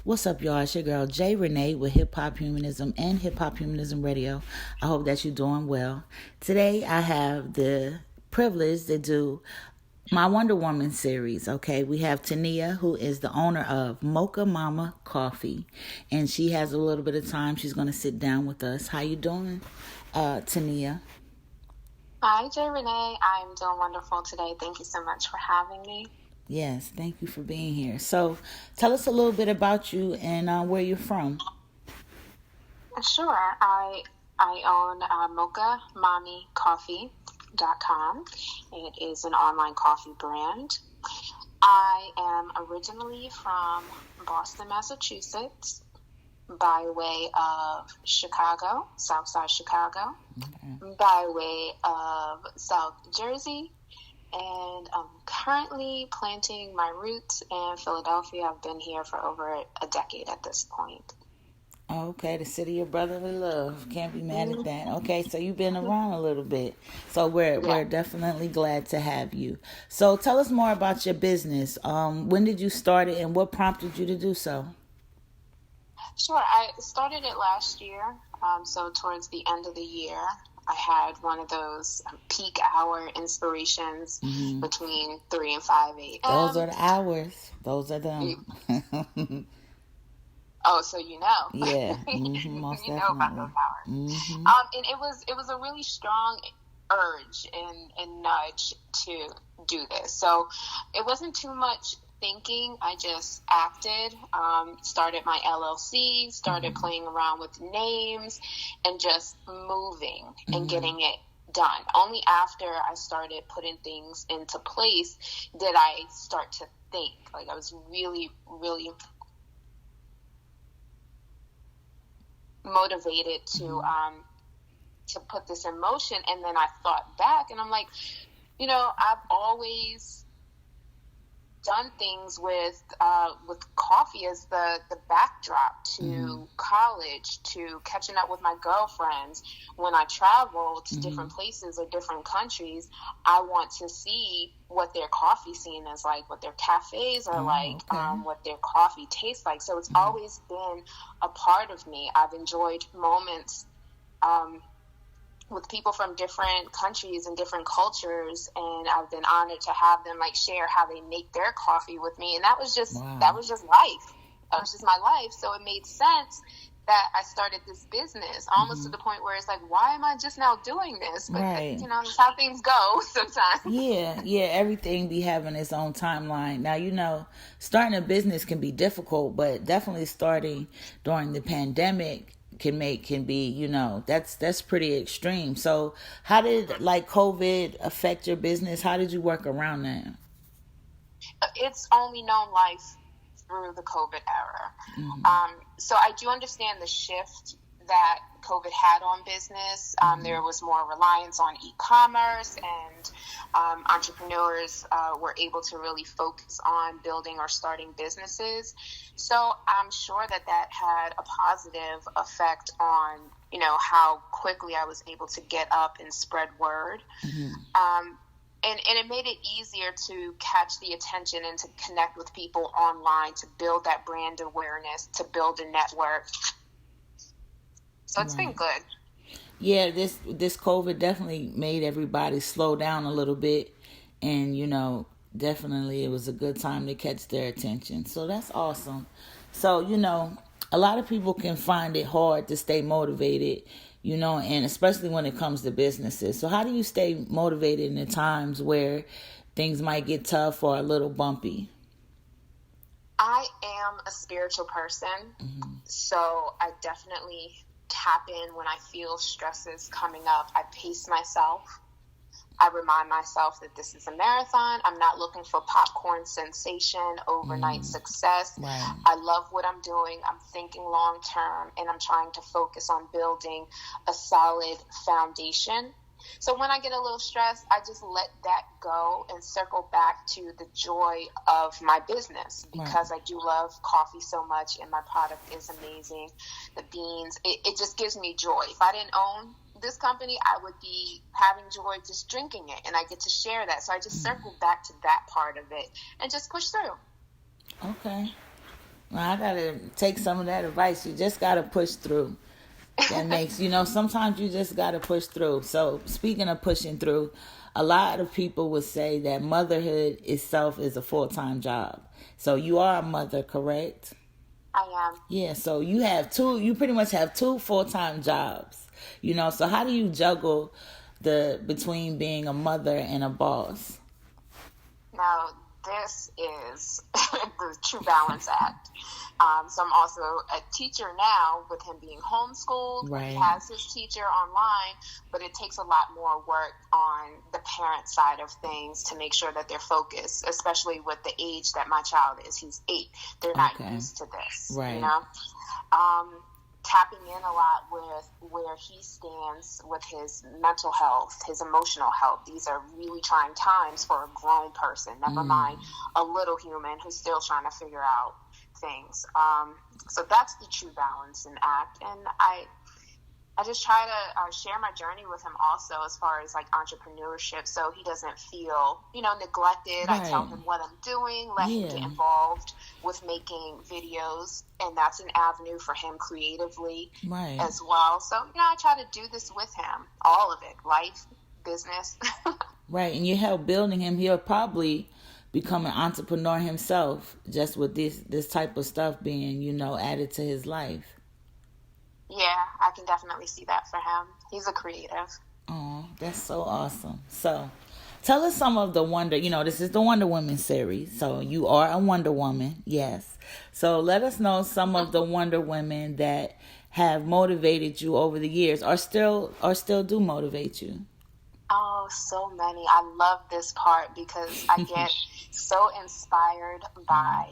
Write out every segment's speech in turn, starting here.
What's up, y'all? It's your girl Jay Rene with Hip Hop Humanism and Hip Hop Humanism Radio. I hope that you're doing well. Today, I have the privilege to do my Wonder Woman series. Okay, we have Tanea, who is the owner of Mocha Mama Coffee, and she has a little bit of time. She's going to sit down with us. How you doing, Tanea? Hi, Jay Rene. I'm doing wonderful today. Thank you so much for having me. Yes, thank you for being here. So, tell us a little bit about you and where you're from. Sure. I own mochamommycoffee.com. It is an online coffee brand. I am originally from Boston, Massachusetts, by way of Chicago, Southside Chicago, by way of South Jersey, and I'm currently planting my roots in Philadelphia. I've been here for over a decade at this point. Okay, the city of brotherly love. Can't be mad at that. Okay, so you've been around a little bit. So we're definitely glad to have you. So tell us more about your business. When did you start it and what prompted you to do so? Sure. I started it last year. So towards the end of the year, I had one of those peak hour inspirations between 3 and 5 a.m. Those are the hours. Those are them. Oh, so you know. Yeah. Most you definitely. know about those hours. And it was a really strong urge and nudge to do this. So it wasn't too much thinking. I just acted, started my LLC, started playing around with names and just moving and getting it done. Only after I started putting things into place did I start to think. Like, I was really, really motivated to put this in motion. And then I thought back and I'm like, I've always done things with coffee as the backdrop to college, to catching up with my girlfriends. When I travel to different places or different countries, I want to see what their coffee scene is like, what their cafes are what their coffee tastes like. So it's always been a part of me. I've enjoyed moments with people from different countries and different cultures, and I've been honored to have them share how they make their coffee with me. And that was just life. That was just my life. So it made sense that I started this business almost to the point where it's like, why am I just now doing this? But that's how things go sometimes. Yeah, everything be having its own timeline. Now, starting a business can be difficult, but definitely starting during the pandemic can be, that's pretty extreme. So how did COVID affect your business? How did you work around that? It's only known life through the COVID era. So I do understand the shift that COVID had on business. There was more reliance on e-commerce, and entrepreneurs were able to really focus on building or starting businesses. So I'm sure that had a positive effect on, how quickly I was able to get up and spread word. And it made it easier to catch the attention and to connect with people online, to build that brand awareness, to build a network. So it's been good. Yeah, this COVID definitely made everybody slow down a little bit. And, definitely it was a good time to catch their attention. So that's awesome. So, a lot of people can find it hard to stay motivated, and especially when it comes to businesses. So how do you stay motivated in the times where things might get tough or a little bumpy? I am a spiritual person, so I definitely tap in when I feel stresses coming up. I pace myself. I remind myself that this is a marathon. I'm not looking for popcorn sensation, overnight success. Right. I love what I'm doing. I'm thinking long term, and I'm trying to focus on building a solid foundation. So when I get a little stressed, I just let that go and circle back to the joy of my business, because I do love coffee so much, and my product is amazing. The beans, it just gives me joy. If I didn't own this company, I would be having joy just drinking it, and I get to share that. So I just circle back to that part of it and just push through. Okay. Well, I gotta take some of that advice. You just gotta push through. That makes, sometimes you just gotta push through. So speaking of pushing through, a lot of people would say that motherhood itself is a full-time job. So you are a mother, correct? I am. Yeah, so you pretty much have two full-time jobs. So how do you juggle between being a mother and a boss? Now, this is the true balance act. So I'm also a teacher now with him being homeschooled. Right. He has his teacher online, but it takes a lot more work on the parent side of things to make sure that they're focused, especially with the age that my child is. He's 8. They're not used to this, right. Tapping in a lot with where he stands with his mental health, his emotional health. These are really trying times for a grown person, never mind a little human who's still trying to figure out things. So that's the true balance and act. And I just try to share my journey with him also as far as like entrepreneurship, so he doesn't feel, neglected. Right. I tell him what I'm doing, let him get involved with making videos, and that's an avenue for him creatively as well. So, I try to do this with him, all of it, life, business. Right, and you help building him. He'll probably become an entrepreneur himself just with this type of stuff being, added to his life. Yeah, I can definitely see that for him. He's a creative. Oh, that's so awesome. So, tell us some of the Wonder, this is the Wonder Woman series. So, you are a Wonder Woman, yes. So, let us know some of the Wonder Women that have motivated you over the years or still do motivate you. Oh, so many. I love this part because I get so inspired by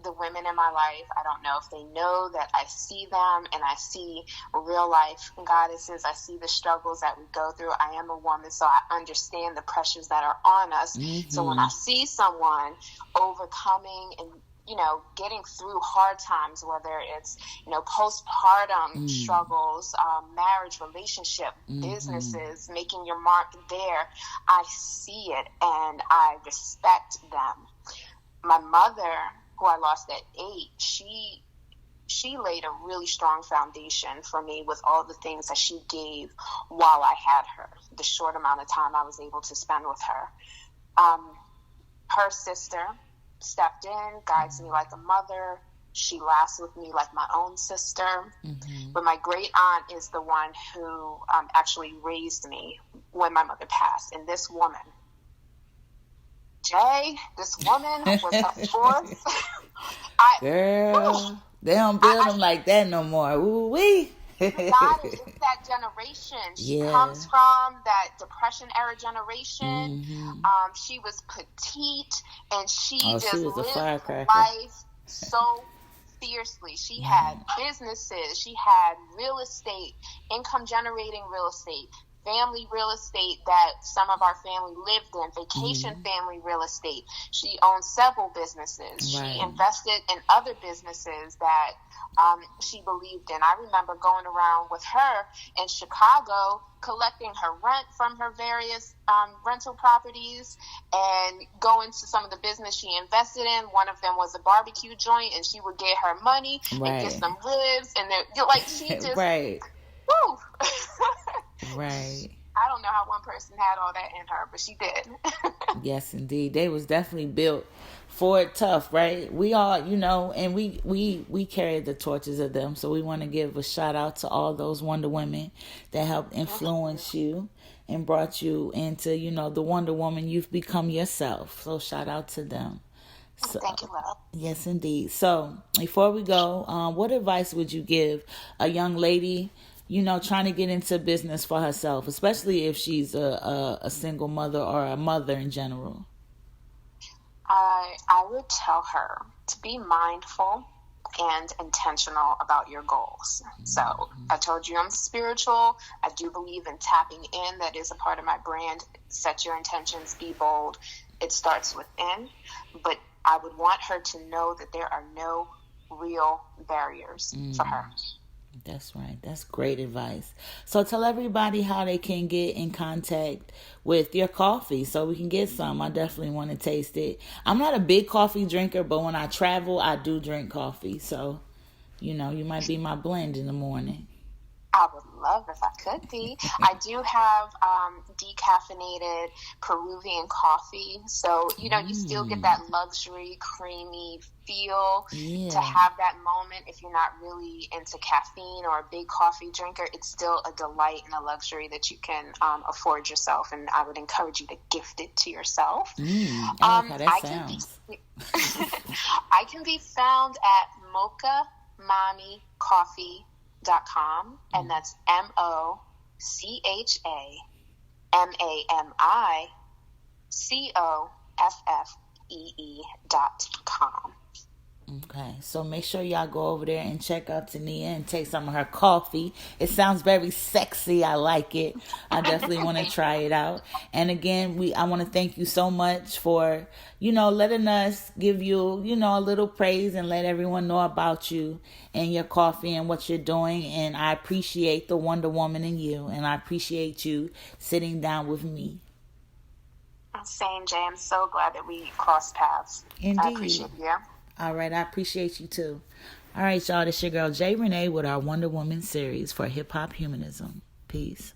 the women in my life. I don't know if they know that I see them and I see real life goddesses. I see the struggles that we go through. I am a woman, so I understand the pressures that are on us. Mm-hmm. So when I see someone overcoming and getting through hard times, whether it's, postpartum struggles, marriage, relationship, businesses, making your mark there, I see it and I respect them. My mother, who I lost at 8, she laid a really strong foundation for me with all the things that she gave while I had her, the short amount of time I was able to spend with her. Her sister stepped in, guides me like a mother. She laughs with me like my own sister. Mm-hmm. But my great aunt is the one who actually raised me when my mother passed. And this woman, Jay, this woman was a force. Girl, they don't build them like that no more. Ooh-wee. It's that generation. She comes from that Depression era generation. Mm-hmm. She was petite, and she lived life so fiercely. She had businesses. She had real estate, income generating real estate, family real estate that some of our family lived in, vacation family real estate. She owned several businesses. Right. She invested in other businesses that she believed in. I remember going around with her in Chicago, collecting her rent from her various rental properties and going to some of the business she invested in. One of them was a barbecue joint, and she would get her money and get some ribs, and she just woo. Right. I don't know how one person had all that in her, but she did. Yes, indeed. They was definitely built for it tough, right? We all, and we carry the torches of them. So we want to give a shout out to all those Wonder Women that helped influence you and brought you into, the Wonder Woman you've become yourself. So shout out to them. So, thank you, love. Yes, indeed. So before we go, what advice would you give a young lady, trying to get into business for herself, especially if she's a single mother or a mother in general? I would tell her to be mindful and intentional about your goals. So I told you I'm spiritual. I do believe in tapping in. That is a part of my brand. Set your intentions, be bold. It starts within. But I would want her to know that there are no real barriers for her. That's right. That's great advice. So tell everybody how they can get in contact with your coffee so we can get some. I definitely want to taste it. I'm not a big coffee drinker, but when I travel, I do drink coffee. So, you might be my blend in the morning. I would love if I could be. I do have decaffeinated Peruvian coffee. So, you still get that luxury, creamy feel to have that moment. If you're not really into caffeine or a big coffee drinker, it's still a delight and a luxury that you can afford yourself. And I would encourage you to gift it to yourself. I like how that sounds. I can be found at mochaMamiCoffee.com, and that's MochaMamiCoffee.com. Okay, so make sure y'all go over there and check out Tanea and take some of her coffee. It sounds very sexy. I like it. I definitely want to try it out. And again, I want to thank you so much for, letting us give you, a little praise and let everyone know about you and your coffee and what you're doing. And I appreciate the Wonder Woman in you, and I appreciate you sitting down with me. Same, Jay. I'm so glad that we crossed paths. Indeed. I appreciate you. All right, I appreciate you too. All right, y'all, this your girl Jay Rene with our Wonder Woman series for Hip Hop Humanism. Peace.